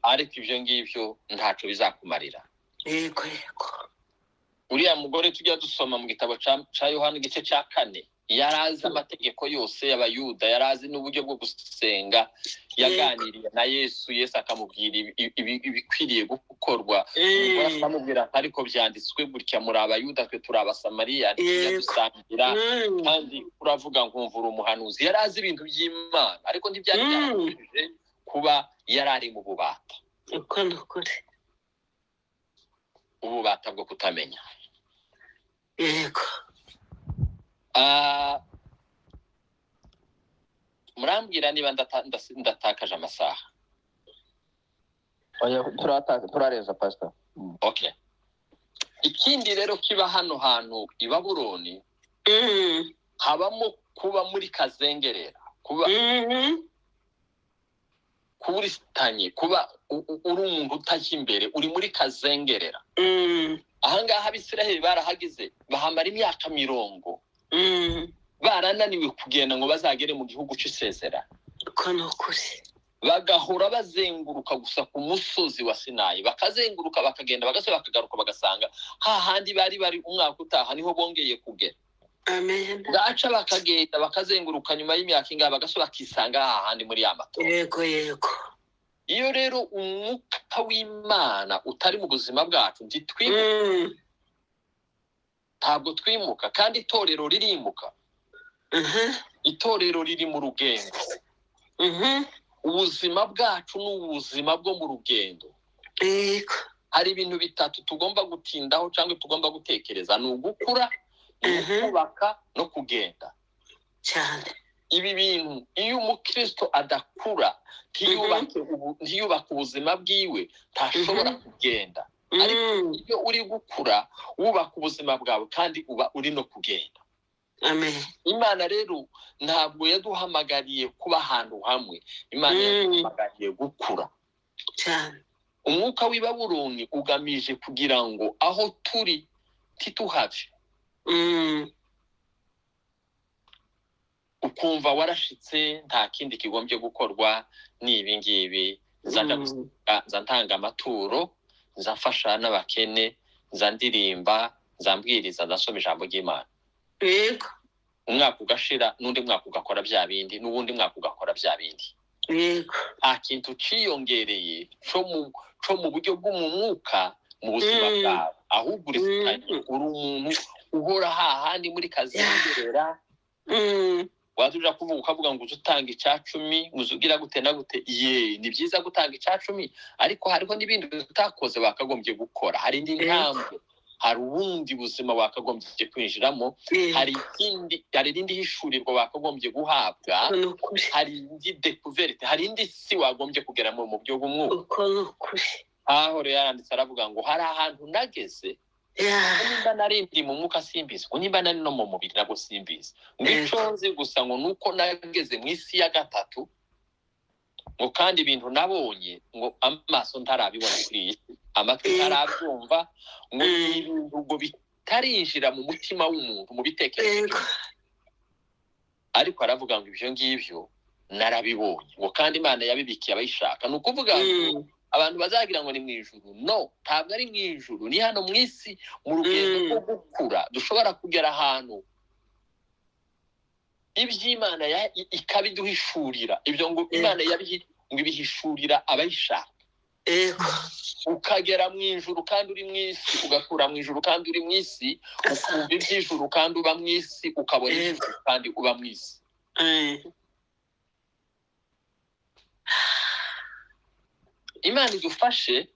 ariko ibyo ngibyo ntacyo bizakumarira. yego Uriya mugore tujya dusoma mu gitabo ca Yohana igice cya 4, yarazi amategeko yose y'Abayuda, yarazi n'uburyo bwo gusenga, yaganiriye na Yesu akamubwira ibikwiriye gukorwa. Umugore akamubwira ariko byanditswe gutya, muri Abayuda twe turi Abasamariya, tujya dusangira, kandi uravuga nkumva uri umuhanuzi. Yarazi ibintu by'Imana, ariko ntibyari byarashije kuba yarari mu bubata, uko nukuri ububata bwo kutamenya. yego Murambwira niba ndatakaje amasaha? turareza pastor. Okay. Ikindi rero kiba hano hantu i Babuloni, habamo kuba muri kazengerera, kuba kuburistanye, kuba uri umuntu utajya imbere, uri muri kazengerera. Ahangaha Abisiraheli barahagize bahamara imyaka 70 barananiwe kugenda ngo bazagere mu gihugu c'isezerano. uko nukuri Bagahora bazenguruka gusa ku musozi wa Sinayi, bakazenguruka bakagenda bagasubira bakagaruka, bagasanga hahandi bari umwaka utaha niho bongeye kugera. amen Gaca bakagenda bakazenguruka nyuma y'imyaka ingahe bagasubira bakisanga hahandi muri ya matora. yego Iyo rero umwuka w'Imana utari mu buzima bwacu ntitwimuka, ntabwo twimuka, kandi itorero ririmuka. itorero riri mu rugendo. Ubuzima bwacu ni ubuzima bwo mu rugendo. Yego. Hari ibintu bitatu tugomba gutindaho cyangwa tugomba gutekereza: ni ugukura, ni ukubaka no kugenda. Cyane. Ibi bintu iyo umukristo adakura, ntiyubaka ubuzima bwiwe, ntashobora kugenda. Ariko iyo uri gukura wubaka ubuzima bwawe kandi uba uri no kugenda. Amen. Imana rero ntabwo yaduhamagariye kuba ahantu hamwe. Imana yaduhamagariye gukura cyane. Umwuka w'i Babuloni ugamije kugira ngo aho turi ntituhave. Ukumva warashitse nta kindi kigombye gukorwa n'ibi ngibi. Nza ntanga amaturo, nza mfasha n'abakene, nza ndirimba, nza mbwiriza, ndasoma ijambo ry'Imana. Yego. Umwaka ugashira n'undi mwaka ugakora bya bindi, n'ubundi mwaka ugakora bya bindi. Yego. Nta kintu ciyongereye cyo mu buryo bw'umwuka mu buzima bwawe, ahubwo uri umuntu uhora hahandi muri kazi y'ingerera. Waduja kuvuga ukavuga ngo uzutanga icacumi, uzugira gute na gute. Ni byiza gutanga icacumi, ariko hariho n'ibindi utakoze wakagombye gukora. Hari indi ntambwe, hari ubundi buzima wakagombye kwinjiramo, hari irindi hishurirwa wakagombye guhabwa, hari indi découverte, hari indi si wagombye kugeramo mu byo bw'umwuka. Aho rero yanditse aravuga ngo hari ahantu nageze, nimba narindi mu mwuka simbizi, nimba nari no mu mubiri nabwo simbizi. Ngico nzi gusa ngo nuko nageze mu isi ya gatatu, ngo kandi ibintu nabonye ngo amaso ntarabibona kuri iyi, amatwi ntarabyumva, ngo ibintu ngo bitarinjira mu mutima w'umuntu, mu bitekerezo. Ariko aravuga ngo ibyo ngibyo narabibonye, ngo kandi Imana yabibikiye abayishaka. Ni ukuvuga ngo abantu bazagira ngo ni mu ijuru. No, ntabwo ari mu ijuru, ni hano mu isi, mu rugendo rwo gukura. Dushobora kugera ahantu iby'Imana ikabiduhishurira. Ibyo ngo Imana ibihishurira abayishaka. Ukagera mu ijuru kandi uri mu isi, ugakura mu ijuru kandi uri mu isi, ukumva iby'ijuru kandi uba mu isi, ukabona iby'ijuru kandi uba mu isi. Imana idufashe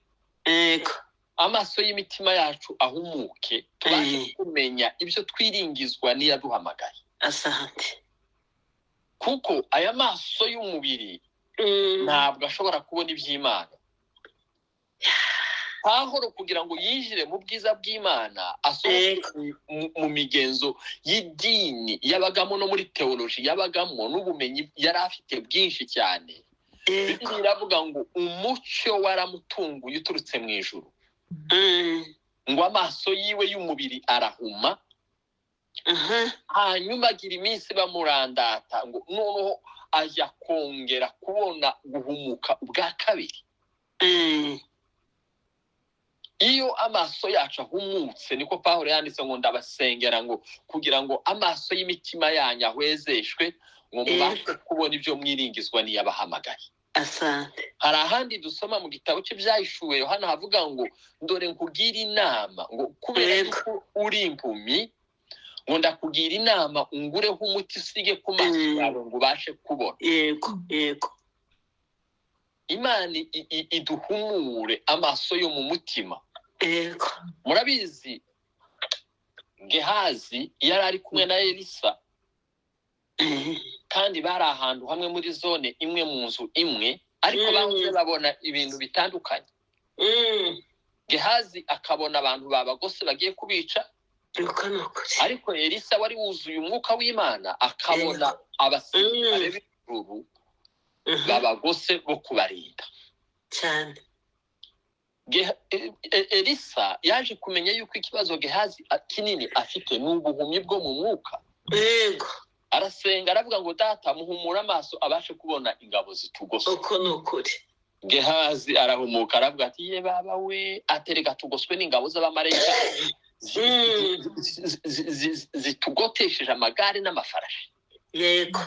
amaso y'imitima yacu ahumuke, tubashe kumenya ibyo twiringizwa n'iyaduhamagaye. Asante. Kuko aya maso y'umubiri ntabwo ashobora kubona iby'Imana. Pawulo kugira ngo yinjire mu bwiza bw'Imana, asohoke mu migenzo y'idini yabagamo no muri teoloji yabagamo n'ubumenyi yari afite bwinshi cyane. Bibiliya iravuga ngo umucyo waramutunguye uturutse mu ijuru, ngo amaso yiwe y'umubiri arahuma, hanyuma agira iminsi bamurandata, ngo noneho ajya kongera kubona guhumuka ubwa kabiri. Iyo amaso yacu ahumutse, niko Pawulo yanditse ngo ndabasengera ngo kugira ngo amaso y'imitima yanyu ahwezeshwe, ngo mubashe kubona ibyo mwiringizwa n'iyabahamagaye. Asante. Hari ahandi dusoma mu gitabo cy'Ibyahishuwe Yohana havuga ngo ndore nkugira inama, ngo kubera ko uri impumi, ngo ndakugira inama ungureho umuti usige ku maso yawe ngo ubashe kubona. Yego. Imana iduhumure amaso yo mu mutima. Murabizi Gehazi yari ari kumwe na Elisa, kandi bari ahantu hamwe muri zone imwe mu nzu imwe, ariko bahoze babona ibintu bitandukanye. Gehazi akabona abantu babagose bagiye kubica, ariko Elisa wari wuzuye umwuka w'Imana akabona abasirikare b'ijuru babagose bo kubarinda cyane. Elisa yaje kumenya yuko ikibazo Gehazi kinini afite n'ubuhumyi bwo mu mwuka. Arasenga aravuga ngo data muhumura amaso abashe kubona ingabo zitugose. Uko nukuri. Gehazi arahumuka aravuga ati ye baba we, atereka tugoswe n'ingabo z'abamarayika zitugotesheje amagare n'amafarashi. Yego.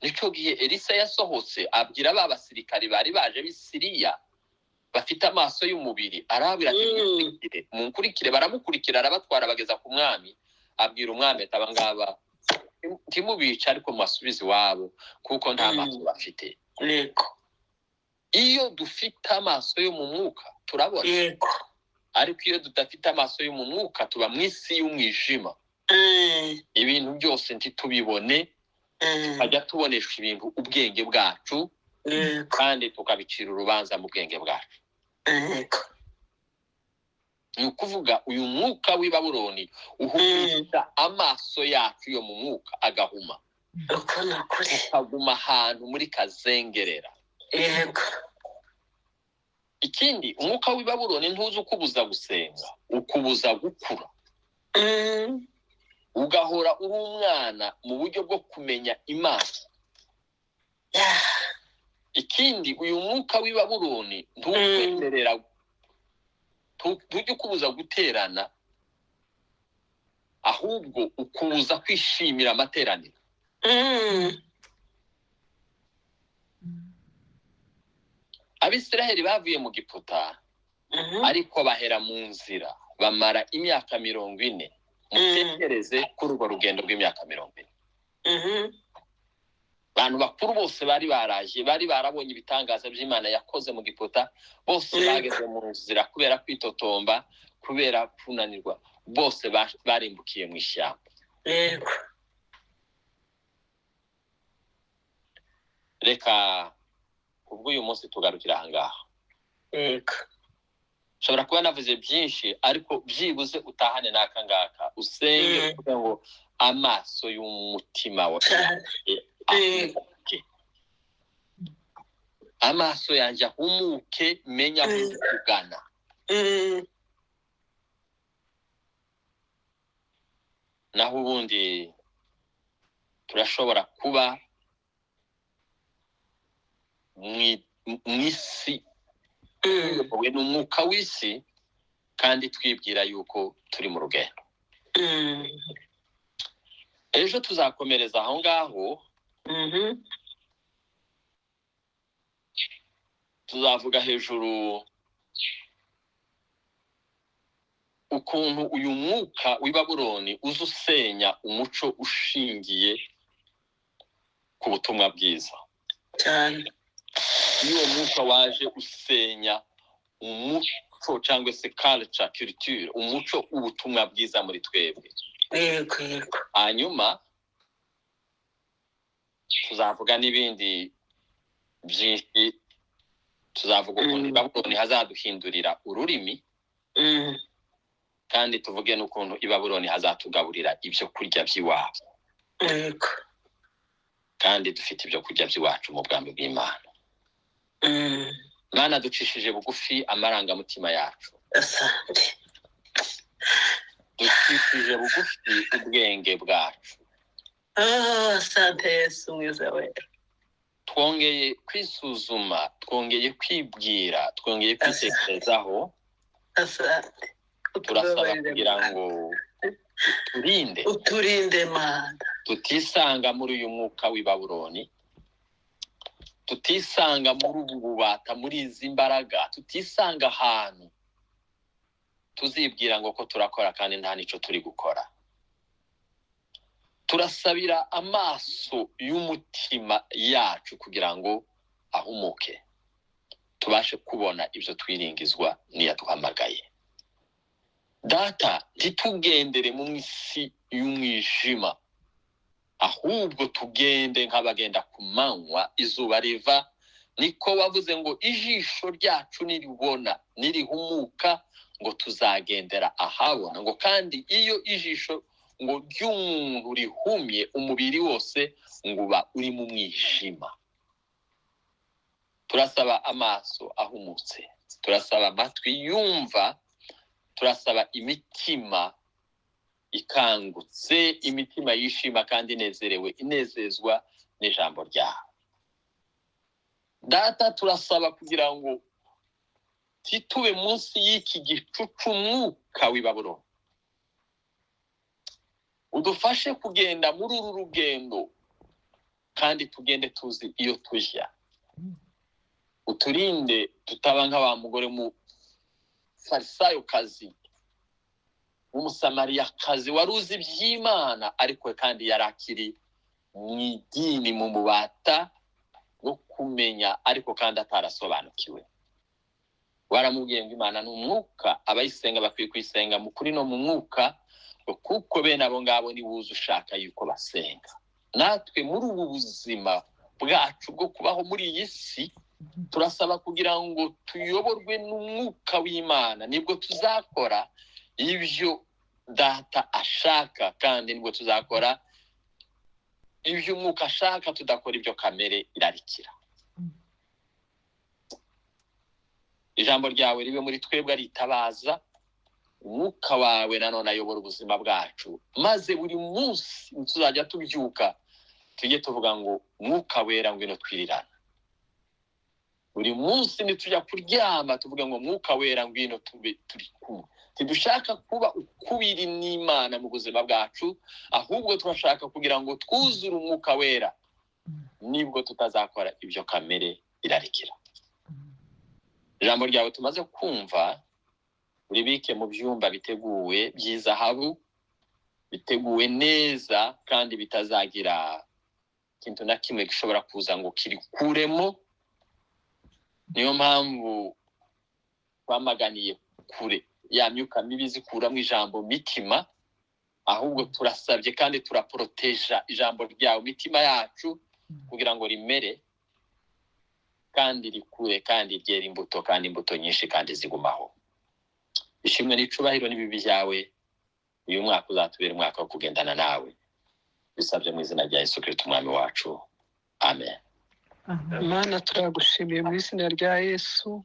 Nico gihe Elisa yasohotse abwira ba basirikari bari baje b'Isiriya bafite amaso y'umubiri, arabira ati munkurikire. Baramukurikira arabatwara bageza ku mwami, abwira umwami ati abangaba ntimubica ariko mubasubize iwabo kuko nta maso bafite. Yego. Iyo dufite amaso yo mu mwuka turabona. Yego. Ariko iyo tudafite amaso yo mu mwuka tuba mu isi y'umwijima. Ibintu byose ntitubibone, tukajya tubonesha ibintu ubwenge bwacu, kandi tukabicira urubanza mu bwenge bwacu. Ni ukuvuga uyu mwuka w'i Babuloni uhumisha amaso yacu yo mu mwuka agahuma, ukaguma ahantu muri kazengerera. Ikindi, umwuka w'i Babuloni ntuzi ukubuza gusenga, ukubuza gukura. Ugahora uri umwana mu buryo bwo kumenya Imana. Ikindi, uyu mwuka w'i Babuloni ntukwemerera, ntujya ukubuza guterana, ahubwo ukubuza kwishimira amateraniro. Abisiraheli bavuye mu Giputa, ariko bahera mu nzira, bamara imyaka 40. Mutekereze kuri urwo rugendo rw'imyaka 40. Abantu bakuru bose bari baraje, bari barabonye ibitangaza by'Imana yakoze mu Giputa, bose bageze mu nzira kubera kwitotomba, kubera kunanirwa, bose barimbukiye mu ishyamba. Reka ubwo uyu munsi tugarukira ahangaha. Shobora kuba navuze byinshi, ariko byibuze utahane n'akangaka, usenge kugira ngo amaso y'umutima wawe amaso yanjye ahumuke, menya aho kugana. Naho ubundi turashobora kuba mw'isi wowe n'umwuka w'isi, kandi twibwira yuko turi mu rugendo. Ejo tuzakomereza aho ngaho, tuzavuga hejuru ukuntu uyu mwuka w'i Babuloni uza usenya umuco ushingiye ku butumwa bwiza. Iyo mwuka waje usenya umuco cyangwa se culture, umuco ubutumwa bwiza muri twebwe. Hanyuma tuzavuga n'ibindi byinshi. Tuzavuga ukuntu Babuloni hazaduhindurira ururimi, kandi tuvuge n'ukuntu i Babuloni hazatugaburira ibyo kurya by'iwabo, kandi dufite ibyo kurya by'iwacu mu bwami bw'Imana. Mana, ducishije bugufi amarangamutima yacu, ducishije bugufi ubwenge bwacu. Twongeye kwisuzuma, twongeye kwibwira, twongeye kwitekerezaho. Turasaba kugira ngo uturinde Mana, tutisanga muri uyu mwuka w'i Babuloni, tutisanga muri ubu bubata, muri izi mbaraga, tutisanga ahantu tuzibwira ngo ko turakora kandi nta nico turi gukora. Turasabira amaso y'umutima yacu kugira ngo ahumuke, tubashe kubona ibyo twiringizwa niyaduhamagaye. Data, ntitugendere mu isi y'umwijima, ahubwo tugende nk'abagenda ku manywa izuba riva. Niko wavuze ngo ijisho ryacu niribona, nirihumuka, ngo tuzagendera ahabona. Ngo kandi iyo ijisho ngo ry'umuntu rihumye, umubiri wose ngo uba uri mu mwijima. Turasaba amaso ahumutse, turasaba amatwi yumva, turasaba imitima ikangutse, imitima yishima kandi inezerewe, inezezwa n'ijambo ryawe. Data, turasaba kugira ngo titube munsi y'iki gicucu umwuka w'i Babuloni. Udufashe kugenda muri uru rugendo, kandi tugende tuzi iyo tujya. Uturinde tutaba nk'aba mugore mu farisayo kazi w'umusamariyakazi wari uzi iby'Imana ariko kandi yari akiri mu idini, mu mubata wo kumenya ariko kandi atarasobanukiwe. Waramubwiye ngo Imana ni umwuka, abayisenga bakwiye kuyisenga mu kuri no mu mwuka, kuko bene abo ngabo ni buze ushaka yuko basenga. Natwe muri ubu buzima bwacu bwo kubaho muri iyi si turasaba kugira ngo tuyoborwe n'umwuka w'Imana, nibwo tuzakora ibyo data ashaka, kandi nibwo tuzakora ibyo umwuka ashaka, tudakora ibyo kamere irarikira. Ijambo ryawe ribe muri twebwe aritabaza, umwuka wawe nanone ayobora ubuzima bwacu, maze buri munsi tuzajya tubyuka tujye tuvuga ngo mwuka wera ngwino twirirana. Buri munsi nitujya kuryama tuvuga ngo mwuka wera ngwino turi kumwe. Tidushaka kuba ukubiri n'Imana mu buzima bwacu, ahubwo turashaka kugira ngo twuzure umwuka wera, nibwo tutazakora ibyo kamere irarikira. Ijambo ryawe tumaze kumva uribike mu byumba biteguwe by'izahabu, biteguwe neza kandi bitazagira ikintu na kimwe gishobora kuza ngo kirikuremo. Niyo mpamvu twamaganiye kure ya myuka mibi zikuramo ijambo mitima, ahubwo turasabye kandi turaporoteja ijambo ryawe mitima yacu kugira ngo rimere kandi rikure kandi ryera imbuto, kandi imbuto nyinshi kandi zigumaho. Ishimwe n'icubahiro n'ibibi byawe, uyu mwaka uzatubera umwaka wo kugendana nawe. Bisabye mu izina rya Yesu Kristo umwami wacu, amen. Mana turagushimiye mu izina rya Yesu.